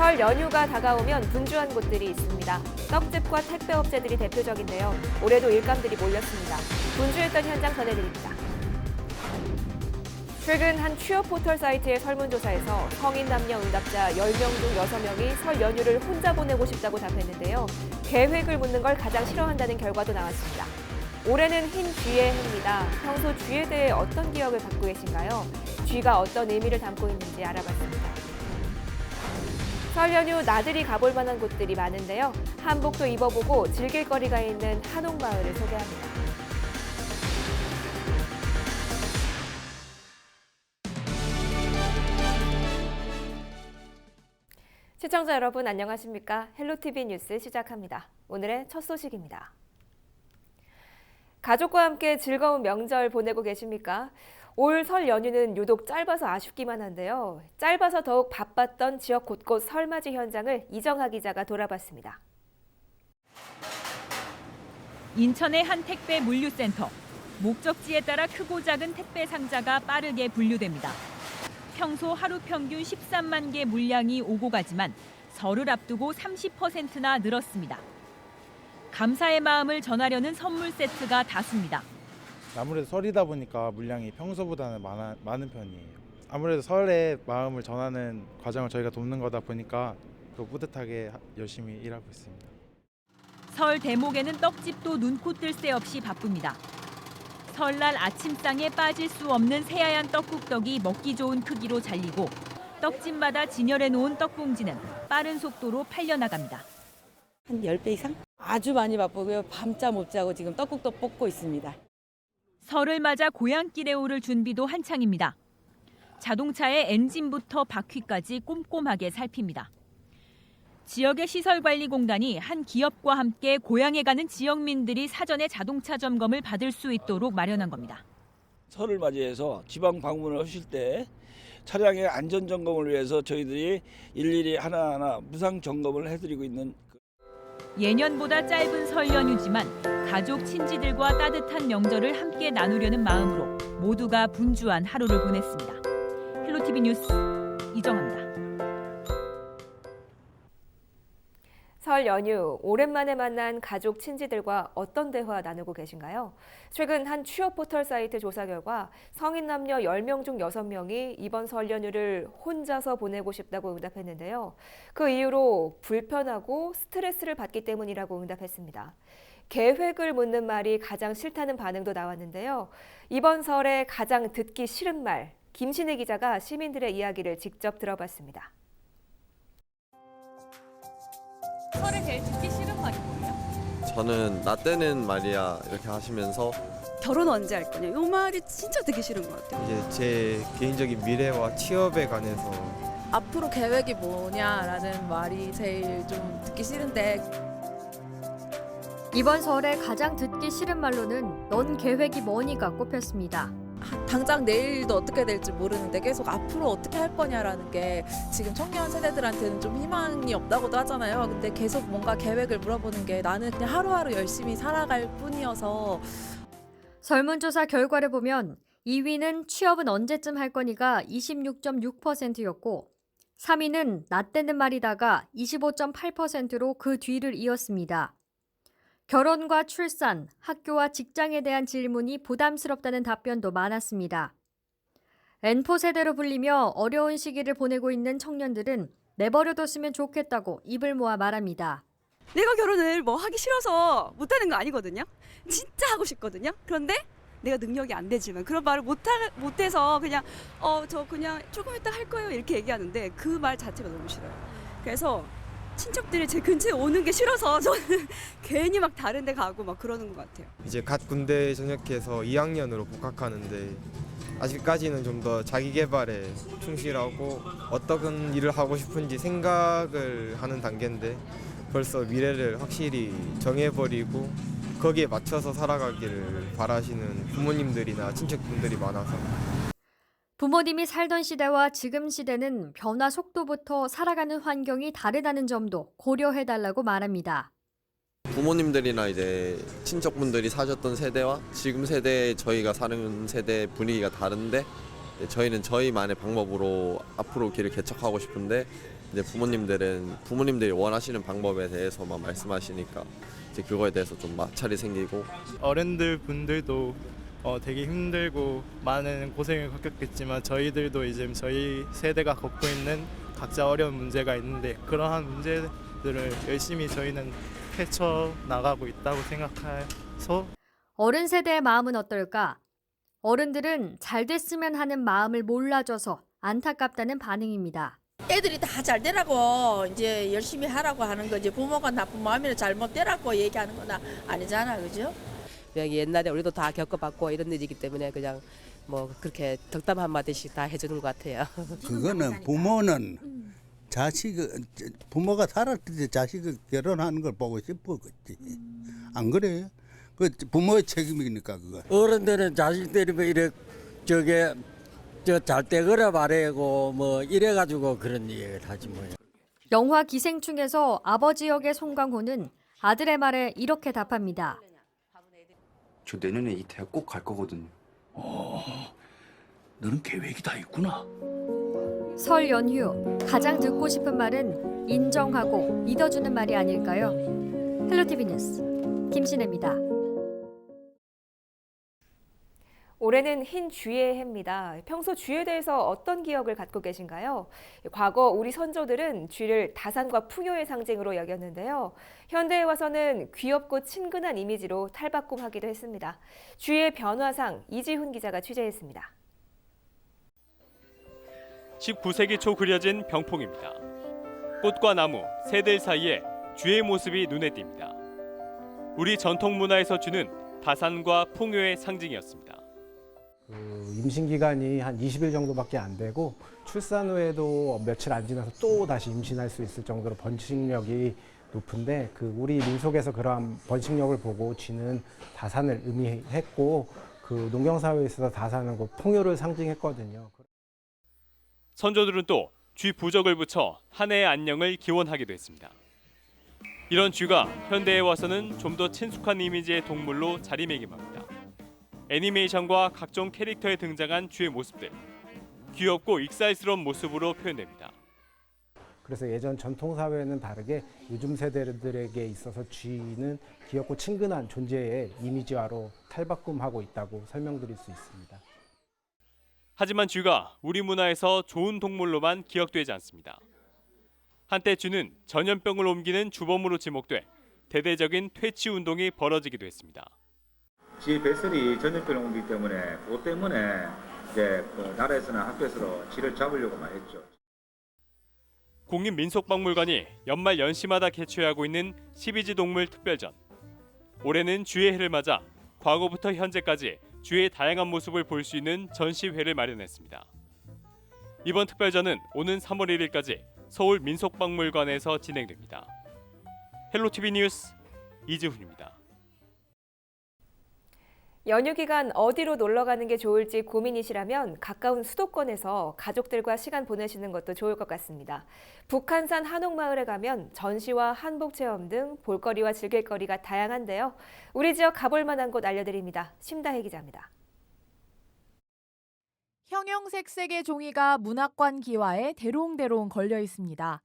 설 연휴가 다가오면 분주한 곳들이 있습니다. 떡집과 택배업체들이 대표적인데요. 올해도 일감들이 몰렸습니다. 분주했던 현장 전해드립니다. 최근 한 취업 포털 사이트의 설문조사에서 성인 남녀 응답자 10명 중 6명이 설 연휴를 혼자 보내고 싶다고 답했는데요. 계획을 묻는 걸 가장 싫어한다는 결과도 나왔습니다. 올해는 흰 쥐의 해입니다. 평소 쥐에 대해 어떤 기억을 갖고 계신가요? 쥐가 어떤 의미를 담고 있는지 알아봤습니다. 설 연휴 나들이 가볼 만한 곳들이 많은데요. 한복도 입어보고 즐길 거리가 있는 한옥마을을 소개합니다. 시청자 여러분 안녕하십니까? 헬로티비 뉴스 시작합니다. 오늘의 첫 소식입니다. 가족과 함께 즐거운 명절 보내고 계십니까? 올 설 연휴는 유독 짧아서 아쉽기만 한데요. 짧아서 더욱 바빴던 지역 곳곳 설맞이 현장을 이정하 기자가 돌아봤습니다. 인천의 한 택배 물류센터. 목적지에 따라 크고 작은 택배 상자가 빠르게 분류됩니다. 평소 하루 평균 13만 개 물량이 오고 가지만 설을 앞두고 30%나 늘었습니다. 감사의 마음을 전하려는 선물 세트가 다수입니다. 아무래도 설이다 보니까 물량이 평소보다는 많은 편이에요. 아무래도 설의 마음을 전하는 과정을 저희가 돕는 거다 보니까 또 뿌듯하게 열심히 일하고 있습니다. 설 대목에는 떡집도 눈코 뜰 새 없이 바쁩니다. 설날 아침상에 빠질 수 없는 새하얀 떡국떡이 먹기 좋은 크기로 잘리고 떡집마다 진열해 놓은 떡봉지는 빠른 속도로 팔려나갑니다. 한 10배 이상? 아주 많이 바쁘고요. 밤잠 못 자고 지금 떡국도 볶고 있습니다. 설을 맞아 고향길에 오를 준비도 한창입니다. 자동차의 엔진부터 바퀴까지 꼼꼼하게 살핍니다. 지역의 시설관리공단이 한 기업과 함께 고향에 가는 지역민들이 사전에 자동차 점검을 받을 수 있도록 마련한 겁니다. 설을 맞이해서 지방 방문을 하실 때 차량의 안전 점검을 위해서 저희들이 일일이 하나하나 무상 점검을 해드리고 있는. 예년보다 짧은 설 연휴지만 가족 친지들과 따뜻한 명절을 함께 나누려는 마음으로 모두가 분주한 하루를 보냈습니다. 헬로티비 뉴스 이정아입니다. 설 연휴 오랜만에 만난 가족 친지들과 어떤 대화 나누고 계신가요? 최근 한 취업 포털 사이트 조사 결과 성인 남녀 10명 중 6명이 이번 설 연휴를 혼자서 보내고 싶다고 응답했는데요. 그 이유로 불편하고 스트레스를 받기 때문이라고 응답했습니다. 계획을 묻는 말이 가장 싫다는 반응도 나왔는데요. 이번 설에 가장 듣기 싫은 말, 김신혜 기자가 시민들의 이야기를 직접 들어봤습니다. 설에 제일 듣기 싫은 말이 뭐예요? 저는 나 때는 말이야 이렇게 하시면서 결혼 언제 할 거냐? 이 말이 진짜 듣기 싫은 것 같아요. 이제 제 개인적인 미래와 취업에 관해서 앞으로 계획이 뭐냐라는 말이 제일 좀 듣기 싫은데 이번 설에 가장 듣기 싫은 말로는 넌 계획이 뭐니가 꼽혔습니다. 당장 내일도 어떻게 될지 모르는데 계속 앞으로 어떻게 할 거냐라는 게 지금 청년 세대들한테는 좀 희망이 없다고도 하잖아요. 근데 계속 뭔가 계획을 물어보는 게 나는 그냥 하루하루 열심히 살아갈 뿐이어서. 설문조사 결과를 보면 2위는 취업은 언제쯤 할 거니가 26.6%였고 3위는 나 때는 말이다가 25.8%로 그 뒤를 이었습니다. 결혼과 출산, 학교와 직장에 대한 질문이 부담스럽다는 답변도 많았습니다. N포 세대로 불리며 어려운 시기를 보내고 있는 청년들은 내버려뒀으면 좋겠다고 입을 모아 말합니다. 내가 결혼을 뭐 하기 싫어서 못하는 거 아니거든요. 진짜 하고 싶거든요. 그런데 내가 능력이 안 되지만 그런 말을 못해서 그냥 저 그냥 조금 이따 할 거예요 이렇게 얘기하는데 그 말 자체가 너무 싫어요. 그래서 친척들이 제 근처에 오는 게 싫어서 저는 괜히 막 다른 데 가고 막 그러는 것 같아요. 이제 갓 군대 전역해서 2학년으로 복학하는데 아직까지는 좀 더 자기 개발에 충실하고 어떤 일을 하고 싶은지 생각을 하는 단계인데 벌써 미래를 확실히 정해버리고 거기에 맞춰서 살아가기를 바라시는 부모님들이나 친척분들이 많아서 부모님이 살던 시대와 지금 시대는 변화 속도부터 살아가는 환경이 다르다는 점도 고려해달라고 말합니다. 부모님들이나 이제 친척분들이 사셨던 세대와 지금 세대 저희가 사는 세대 분위기가 다른데 저희는 저희만의 방법으로 앞으로 길을 개척하고 싶은데 이제 부모님들이 원하시는 방법에 대해서만 말씀하시니까 이제 그거에 대해서 좀 마찰이 생기고 어른들 분들도 되게 힘들고 많은 고생을 겪었겠지만 저희들도 이제 저희 세대가 겪고 있는 각자 어려운 문제가 있는데 그러한 문제들을 열심히 저희는 헤쳐나가고 있다고 생각해서 어른 세대의 마음은 어떨까? 어른들은 잘 됐으면 하는 마음을 몰라줘서 안타깝다는 반응입니다. 애들이 다 잘 되라고 이제 열심히 하라고 하는 거지 부모가 나쁜 마음이나 잘못되라고 얘기하는 건 아니잖아, 그죠? 그냥 옛날에 우리도 다 겪어봤고 이런 일이기 때문에 그냥 뭐 그렇게 덕담 한마디씩 다 해주는 것 같아요. 그거는 부모는 부모가 살았을 때 자식을 결혼하는 걸 보고 싶었겠지. 안 그래요? 그 부모의 책임이니까 그거. 어른들은 자식들이 뭐 이래 잘 되거라 말하고 뭐 이래가지고 그런 얘기를 하지 뭐요. 영화 기생충에서 아버지 역의 송강호는 아들의 말에 이렇게 답합니다. 저 내년에 이 대학 꼭 갈 거거든요. 너는 계획이 다 있구나. 설 연휴 가장 듣고 싶은 말은 인정하고 믿어주는 말이 아닐까요? 헬로티비 뉴스 김신혜입니다. 올해는 흰 쥐의 해입니다. 평소 쥐에 대해서 어떤 기억을 갖고 계신가요? 과거 우리 선조들은 쥐를 다산과 풍요의 상징으로 여겼는데요. 현대에 와서는 귀엽고 친근한 이미지로 탈바꿈하기도 했습니다. 쥐의 변화상 이지훈 기자가 취재했습니다. 19세기 초 그려진 병풍입니다. 꽃과 나무, 새들 사이에 쥐의 모습이 눈에 띕니다. 우리 전통 문화에서 쥐는 다산과 풍요의 상징이었습니다. 임신 기간이 한 20일 정도밖에 안 되고 출산 후에도 며칠 안 지나서 또 다시 임신할 수 있을 정도로 번식력이 높은데 우리 민속에서 그러한 번식력을 보고 쥐는 다산을 의미했고 농경사회에 있어서 다산은 풍요를 상징했거든요. 선조들은 또 쥐 부적을 붙여 한 해의 안녕을 기원하기도 했습니다. 이런 쥐가 현대에 와서는 좀 더 친숙한 이미지의 동물로 자리매김합니다. 애니메이션과 각종 캐릭터에 등장한 쥐의 모습들, 귀엽고 익살스러운 모습으로 표현됩니다. 그래서 예전 전통사회는 다르게 요즘 세대들에게 있어서 쥐는 귀엽고 친근한 존재의 이미지화로 탈바꿈하고 있다고 설명드릴 수 있습니다. 하지만 쥐가 우리 문화에서 좋은 동물로만 기억되지 않습니다. 한때 쥐는 전염병을 옮기는 주범으로 지목돼 대대적인 퇴치 운동이 벌어지기도 했습니다. 쥐 뱃살이 전염병을 옮기기 때문에 그것 때문에 이제 나라에서나 학교에서도 쥐를 잡으려고 많이 했죠. 국립민속박물관이 연말 연시마다 개최하고 있는 12지 동물 특별전. 올해는 쥐의 해를 맞아 과거부터 현재까지 쥐의 다양한 모습을 볼 수 있는 전시회를 마련했습니다. 이번 특별전은 오는 3월 1일까지 서울 민속박물관에서 진행됩니다. 헬로티비 뉴스 이지훈입니다. 연휴 기간 어디로 놀러 가는 게 좋을지 고민이시라면 가까운 수도권에서 가족들과 시간 보내시는 것도 좋을 것 같습니다. 북한산 한옥마을에 가면 전시와 한복체험 등 볼거리와 즐길거리가 다양한데요. 우리 지역 가볼 만한 곳 알려드립니다. 심다혜 기자입니다. 형형색색의 종이가 문학관 기와에 대롱대롱 걸려 있습니다.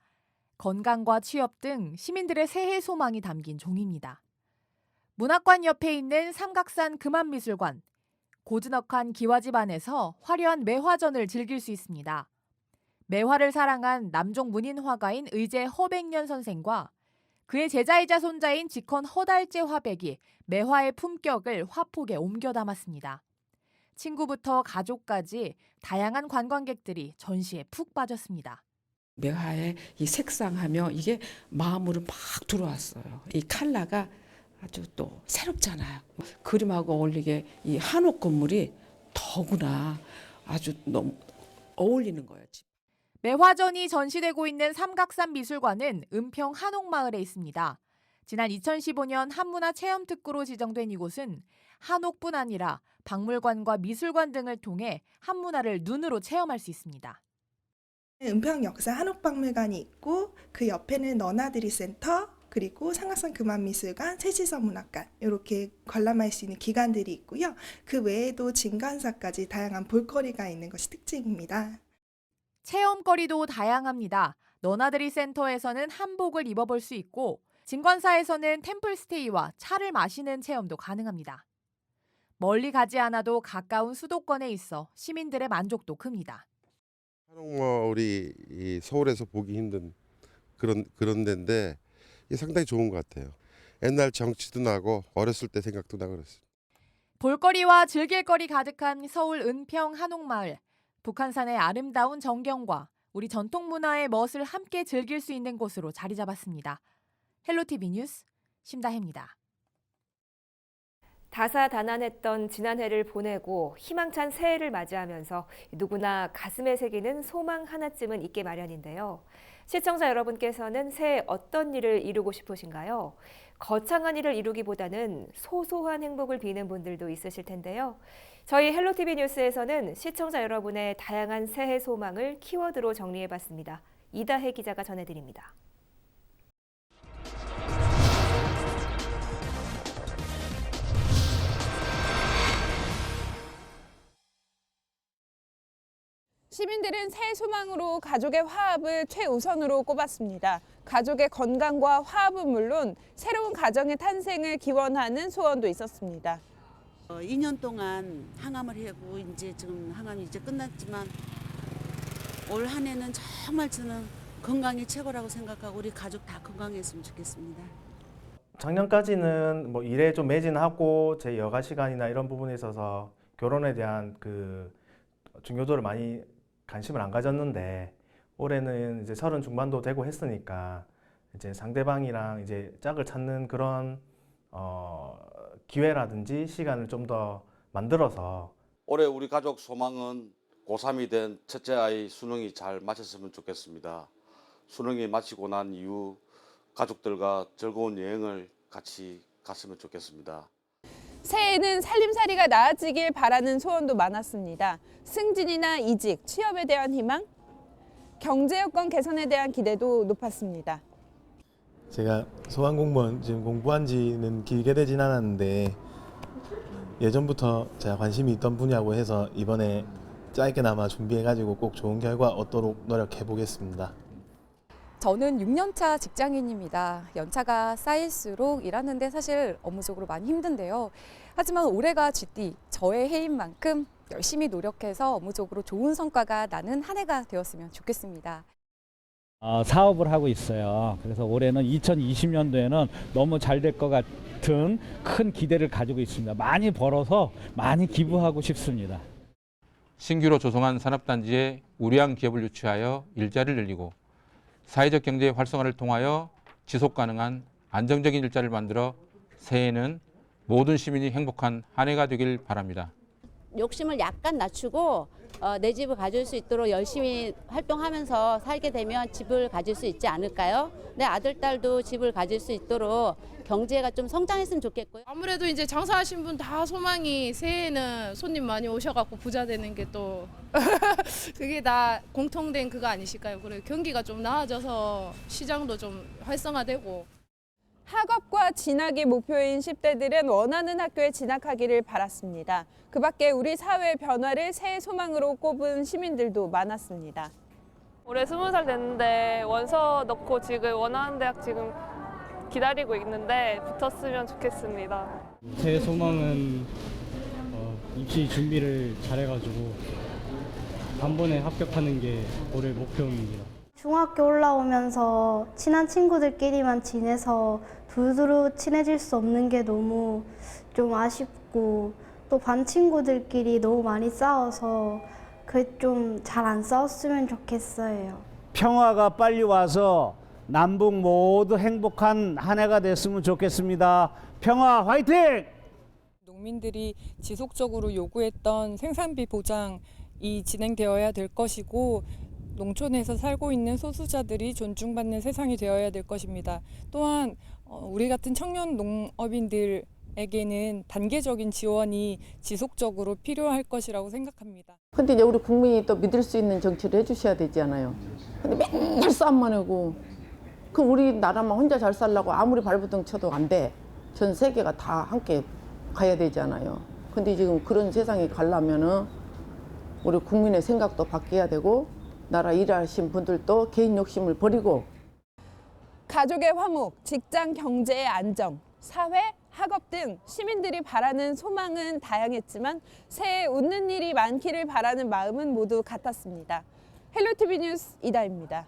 건강과 취업 등 시민들의 새해 소망이 담긴 종입니다. 문학관 옆에 있는 삼각산 금암미술관, 고즈넉한 기와집 안에서 화려한 매화전을 즐길 수 있습니다. 매화를 사랑한 남종 문인 화가인 의제 허백년 선생과 그의 제자이자 손자인 직헌 허달재 화백이 매화의 품격을 화폭에 옮겨 담았습니다. 친구부터 가족까지 다양한 관광객들이 전시에 푹 빠졌습니다. 매화의 이 색상하며 이게 마음으로 막 들어왔어요. 이 컬러가 아주 또 새롭잖아요. 그림하고 어울리게 이 한옥 건물이 더구나 아주 너무 어울리는 거예요. 매화전이 전시되고 있는 삼각산 미술관은 은평 한옥마을에 있습니다. 지난 2015년 한문화체험특구로 지정된 이곳은 한옥뿐 아니라 박물관과 미술관 등을 통해 한문화를 눈으로 체험할 수 있습니다. 은평 역사 한옥박물관이 있고 그 옆에는 너나들이 센터, 그리고 삼각산 금암미술관, 세시서문학관 이렇게 관람할 수 있는 기관들이 있고요. 그 외에도 진간사까지 다양한 볼거리가 있는 것이 특징입니다. 체험거리도 다양합니다. 너나들이 센터에서는 한복을 입어볼 수 있고 진관사에서는 템플스테이와 차를 마시는 체험도 가능합니다. 멀리 가지 않아도 가까운 수도권에 있어 시민들의 만족도 큽니다. 한옥마을이 이 서울에서 보기 힘든 그런 데인데 이게 상당히 좋은 것 같아요. 옛날 정취도 나고 어렸을 때 생각도 나고 그랬어요. 볼거리와 즐길거리 가득한 서울 은평 한옥마을. 북한산의 아름다운 전경과 우리 전통 문화의 멋을 함께 즐길 수 있는 곳으로 자리 잡았습니다. 헬로티비 뉴스 심다혜입니다. 다사다난했던 지난해를 보내고 희망찬 새해를 맞이하면서 누구나 가슴에 새기는 소망 하나쯤은 있게 마련인데요. 시청자 여러분께서는 새해 어떤 일을 이루고 싶으신가요? 거창한 일을 이루기보다는 소소한 행복을 비는 분들도 있으실 텐데요. 저희 헬로티비 뉴스에서는 시청자 여러분의 다양한 새해 소망을 키워드로 정리해봤습니다. 이다혜 기자가 전해드립니다. 시민들은 새해 소망으로 가족의 화합을 최우선으로 꼽았습니다. 가족의 건강과 화합은 물론 새로운 가정의 탄생을 기원하는 소원도 있었습니다. 2년 동안 항암을 하고 이제 지금 항암이 이제 끝났지만 올 한 해는 정말 저는 건강이 최고라고 생각하고 우리 가족 다 건강했으면 좋겠습니다. 작년까지는 뭐 일에 좀 매진하고 제 여가 시간이나 이런 부분에 있어서 결혼에 대한 그 중요도를 많이 관심을 안 가졌는데 올해는 이제 30 중반도 되고 했으니까 이제 상대방이랑 이제 짝을 찾는 그런 기회라든지 시간을 좀 더 만들어서 올해 우리 가족 소망은 고3이 된 첫째 아이 수능이 잘 마쳤으면 좋겠습니다. 수능이 마치고 난 이후 가족들과 즐거운 여행을 같이 갔으면 좋겠습니다. 새해에는 살림살이가 나아지길 바라는 소원도 많았습니다. 승진이나 이직, 취업에 대한 희망, 경제 여건 개선에 대한 기대도 높았습니다. 제가 소방 공무원 지금 공부한 지는 길게 되진 않았는데 예전부터 제가 관심이 있던 분야고 해서 이번에 짧게나마 준비해가지고 꼭 좋은 결과 얻도록 노력해 보겠습니다. 저는 6년차 직장인입니다. 연차가 쌓일수록 일하는데 사실 업무적으로 많이 힘든데요. 하지만 올해가 쥐띠, 저의 해인 만큼 열심히 노력해서 업무적으로 좋은 성과가 나는 한 해가 되었으면 좋겠습니다. 사업을 하고 있어요. 그래서 올해는 2020년도에는 너무 잘 될 것 같은 큰 기대를 가지고 있습니다. 많이 벌어서 많이 기부하고 싶습니다. 신규로 조성한 산업단지에 우량 기업을 유치하여 일자리를 늘리고 사회적 경제 활성화를 통하여 지속 가능한 안정적인 일자리를 만들어 새해에는 모든 시민이 행복한 한 해가 되길 바랍니다. 욕심을 약간 낮추고 내 집을 가질 수 있도록 열심히 활동하면서 살게 되면 집을 가질 수 있지 않을까요? 내 아들, 딸도 집을 가질 수 있도록 경제가 좀 성장했으면 좋겠고요. 아무래도 이제 장사하신 분 다 소망이 새해에는 손님 많이 오셔갖고 부자 되는 게 또 그게 다 공통된 그거 아니실까요? 그리고 경기가 좀 나아져서 시장도 좀 활성화되고. 학업과 진학이 목표인 10대들은 원하는 학교에 진학하기를 바랐습니다. 그 밖에 우리 사회의 변화를 새해 소망으로 꼽은 시민들도 많았습니다. 올해 20살 됐는데 원서 넣고 지금 원하는 대학 지금 기다리고 있는데 붙었으면 좋겠습니다. 제 소망은 입시 준비를 잘해가지고 한 번에 합격하는 게 올해 목표입니다. 중학교 올라오면서 친한 친구들끼리만 지내서 두루두루 친해질 수 없는 게 너무 좀 아쉽고 또 반 친구들끼리 너무 많이 싸워서 그게 좀 잘 안 싸웠으면 좋겠어요. 평화가 빨리 와서 남북 모두 행복한 한 해가 됐으면 좋겠습니다. 평화 화이팅! 농민들이 지속적으로 요구했던 생산비 보장이 진행되어야 될 것이고 농촌에서 살고 있는 소수자들이 존중받는 세상이 되어야 될 것입니다. 또한 우리 같은 청년 농업인들에게는 단계적인 지원이 지속적으로 필요할 것이라고 생각합니다. 근데 이제 우리 국민이 또 믿을 수 있는 정치를 해주셔야 되잖아요. 근데 맨날 싸움만 하고 그 우리나라만 혼자 잘 살려고 아무리 발버둥 쳐도 안 돼. 전 세계가 다 함께 가야 되잖아요. 근데 지금 그런 세상에 가려면은 우리 국민의 생각도 바뀌어야 되고 나라 일하신 분들도 개인 욕심을 버리고 가족의 화목, 직장 경제의 안정, 사회, 학업 등 시민들이 바라는 소망은 다양했지만 새해 웃는 일이 많기를 바라는 마음은 모두 같았습니다. 헬로티비 뉴스 이다입니다.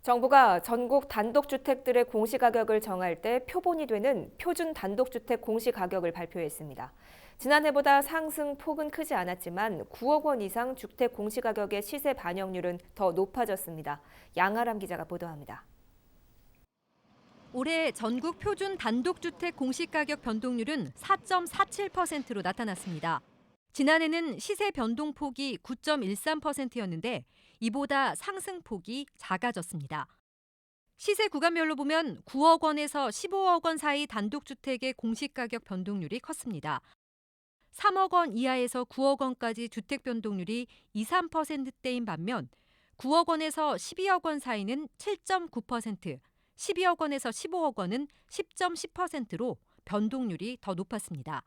정부가 전국 단독주택들의 공시가격을 정할 때 표본이 되는 표준 단독주택 공시가격을 발표했습니다. 지난해보다 상승폭은 크지 않았지만 9억 원 이상 주택 공시가격의 시세 반영률은 더 높아졌습니다. 양아람 기자가 보도합니다. 올해 전국 표준 단독주택 공시가격 변동률은 4.47%로 나타났습니다. 지난해는 시세 변동폭이 9.13%였는데 이보다 상승폭이 작아졌습니다. 시세 구간별로 보면 9억 원에서 15억 원 사이 단독주택의 공시가격 변동률이 컸습니다. 3억 원 이하에서 9억 원까지 주택 변동률이 2, 3%대인 반면 9억 원에서 12억 원 사이는 7.9%, 12억 원에서 15억 원은 10.10%로 변동률이 더 높았습니다.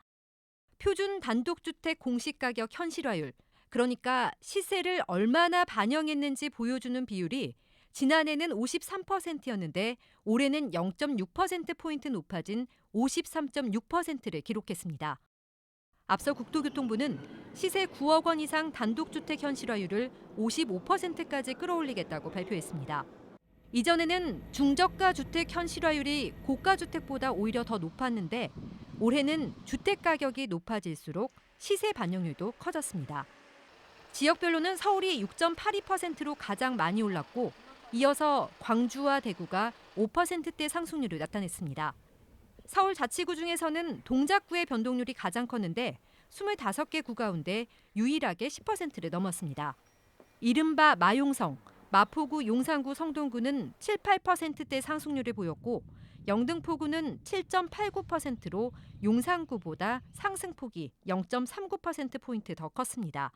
표준 단독주택 공시가격 현실화율, 그러니까 시세를 얼마나 반영했는지 보여주는 비율이 지난해는 53%였는데 올해는 0.6%포인트 높아진 53.6%를 기록했습니다. 앞서 국토교통부는 시세 9억 원 이상 단독주택 현실화율을 55%까지 끌어올리겠다고 발표했습니다. 이전에는 중저가 주택 현실화율이 고가 주택보다 오히려 더 높았는데 올해는 주택 가격이 높아질수록 시세 반영률도 커졌습니다. 지역별로는 서울이 6.82%로 가장 많이 올랐고 이어서 광주와 대구가 5%대 상승률을 나타냈습니다. 서울 자치구 중에서는 동작구의 변동률이 가장 컸는데 25개 구 가운데 유일하게 10%를 넘었습니다. 이른바 마용성, 마포구, 용산구, 성동구는 7, 8%대 상승률을 보였고 영등포구는 7.89%로 용산구보다 상승폭이 0.39%포인트 더 컸습니다.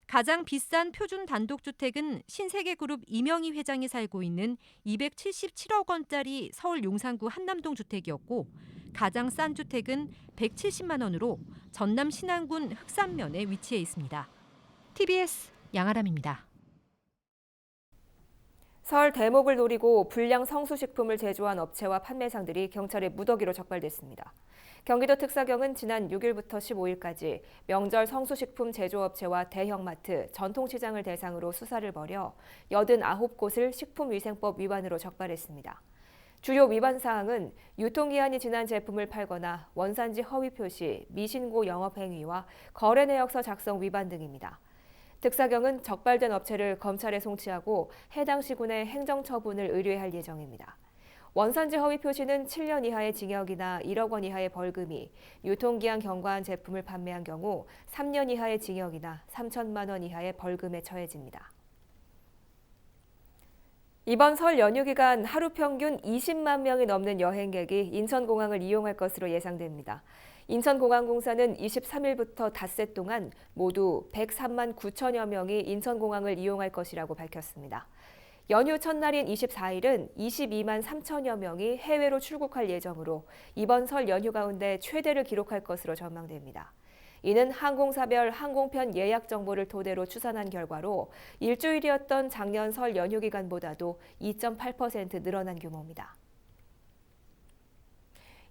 가장 비싼 표준 단독주택은 신세계그룹 이명희 회장이 살고 있는 277억 원짜리 서울 용산구 한남동 주택이었고 가장 싼 주택은 170만 원으로 전남 신안군 흑산면에 위치해 있습니다. TBS 양아람입니다. 설 대목을 노리고 불량 성수식품을 제조한 업체와 판매상들이 경찰의 무더기로 적발됐습니다. 경기도 특사경은 지난 6일부터 15일까지 명절 성수식품 제조업체와 대형마트, 전통시장을 대상으로 수사를 벌여 89곳을 식품위생법 위반으로 적발했습니다. 주요 위반 사항은 유통기한이 지난 제품을 팔거나 원산지 허위 표시, 미신고 영업행위와 거래 내역서 작성 위반 등입니다. 특사경은 적발된 업체를 검찰에 송치하고 해당 시군에 행정처분을 의뢰할 예정입니다. 원산지 허위 표시는 7년 이하의 징역이나 1억 원 이하의 벌금이, 유통기한 경과한 제품을 판매한 경우 3년 이하의 징역이나 3천만 원 이하의 벌금에 처해집니다. 이번 설 연휴 기간 하루 평균 20만 명이 넘는 여행객이 인천공항을 이용할 것으로 예상됩니다. 인천공항공사는 23일부터 닷새 동안 모두 103만 9천여 명이 인천공항을 이용할 것이라고 밝혔습니다. 연휴 첫날인 24일은 22만 3천여 명이 해외로 출국할 예정으로 이번 설 연휴 가운데 최대를 기록할 것으로 전망됩니다. 이는 항공사별 항공편 예약 정보를 토대로 추산한 결과로 일주일이었던 작년 설 연휴 기간보다도 2.8% 늘어난 규모입니다.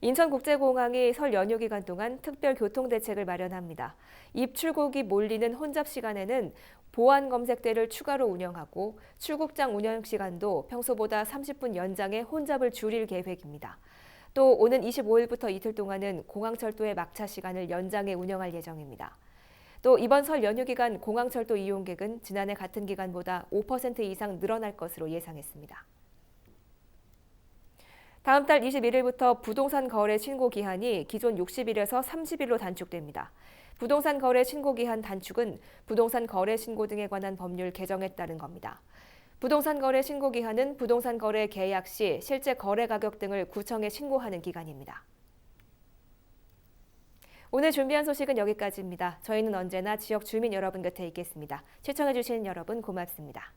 인천국제공항이 설 연휴 기간 동안 특별 교통대책을 마련합니다. 입출국이 몰리는 혼잡 시간에는 보안 검색대를 추가로 운영하고 출국장 운영 시간도 평소보다 30분 연장해 혼잡을 줄일 계획입니다. 또 오는 25일부터 이틀 동안은 공항철도의 막차 시간을 연장해 운영할 예정입니다. 또 이번 설 연휴 기간 공항철도 이용객은 지난해 같은 기간보다 5% 이상 늘어날 것으로 예상했습니다. 다음 달 21일부터 부동산 거래 신고 기한이 기존 60일에서 30일로 단축됩니다. 부동산 거래 신고 기한 단축은 부동산 거래 신고 등에 관한 법률 개정에 따른 겁니다. 부동산 거래 신고 기한은 부동산 거래 계약 시 실제 거래 가격 등을 구청에 신고하는 기간입니다. 오늘 준비한 소식은 여기까지입니다. 저희는 언제나 지역 주민 여러분 곁에 있겠습니다. 시청해주신 여러분 고맙습니다.